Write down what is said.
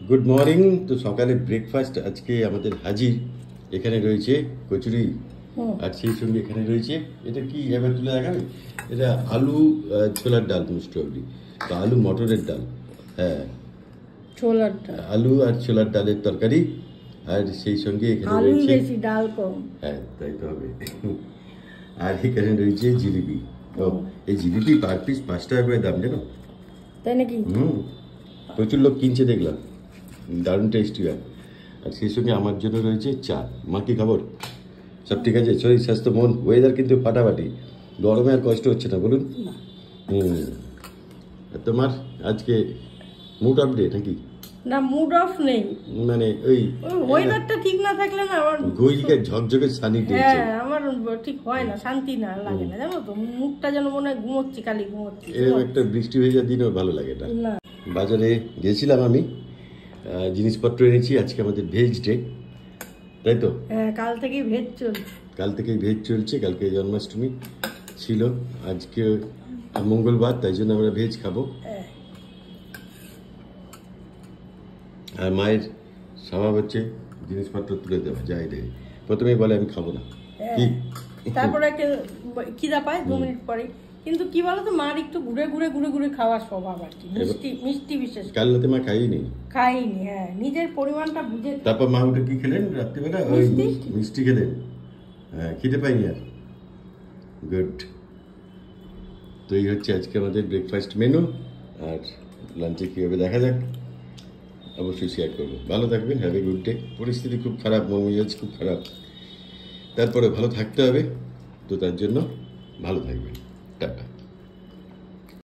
Good morning. তো সকালে breakfast আজকে আমাদের হাজির। এখানে রয়েছে কচুরি, আর সেই সঙ্গে এখানে রয়েছে এটা কি এবার তুলে দেখাবে, এটা আলু ছোলার ডাল, মোস্ট অবলি বা আলু মটরের ডাল। হ্যাঁ, ছোলার ডাল, আলু আর ছোলার ডালের তরকারি। আর সেই সঙ্গে এখানে রয়েছে বেশি ডাল কম। হ্যাঁ, তাই তো হবে। আর এখানে রয়েছে জিলিপি। ও, এই জিলিপি পার পিস 5 টাকা করে দাম, জানো? তাই নাকি? প্রচুর লোক কিনছে দেখলাম, দারুণ টেস্টি হয়। আর সেই সঙ্গে আমার জন্য রয়েছে চা। মা কি খবর? সব ঠিক আছে? শরীর স্বাস্থ্য মন? ওয়েদার কিন্তু ফাটাফাটি, গরমে আর কষ্ট হচ্ছে না বলুন? তোমার আজকে মুড অফ ডে নাকি? না, মুড অফ নেই, মানে ওই ওয়েদারটা ঠিক না থাকলে না আমার গৈরিকা ঝকঝকে সানি দিচ্ছে। হ্যাঁ, আমার ঠিক হয় না, শান্তি না লাগে না, জানো তো, মুখটা যেন মনে হয় ঘুমোচ্ছি, খালি ঘুমোচ্ছি। এরকম একটা বৃষ্টি হয়ে যাওয়ার দিনও ভালো লাগে না। বাজারে গেছিলাম আমি, জিনিসপত্র এনেছি। আজকে আমাদের ভেজ ডে, তাই তো? হ্যাঁ, কাল থেকেই ভেজ চলছে। কাল থেকেই ভেজ চলছে। কালকে জন্মাষ্টমী ছিল, আজকে মঙ্গলবার, তাই জন্য আমরা ভেজ খাবো। আর মায়ের স্বভাব হচ্ছে জিনিসপত্র তুলে দেওয়া, যাই দেয় প্রথমেই বলে আমি খাবো না, কি তারপরে খিদা পায় 2 মিনিট পরে। কিন্তু কি বলতো, মার একটু ঘুরে ঘুরে ঘুরে ঘুরে খাওয়ার স্বভাব আর কি, মিষ্টি মিষ্টি বিশেষ কাল রাতে মা খাইনি। হ্যাঁ, নিজের পরিমাণটা বুঝে। তারপর মা উঠে কি খেলেন রাত্রিবেলা? ওই মিষ্টি খেলেন। হ্যাঁ, খিদে পাইনি আর। গুড। তো এই হচ্ছে আজকে আমাদের ব্রেকফাস্ট মেনু। আর লাঞ্চে কী হবে দেখা যাক, অবশ্যই শেয়ার করবো। ভালো থাকবেন, হ্যাভ এ গুড ডে। পরিস্থিতি খুব খারাপ, মন মেজাজ খুব খারাপ, তারপরে ভালো থাকতে হবে। তো তার জন্য ভালো থাকবেন।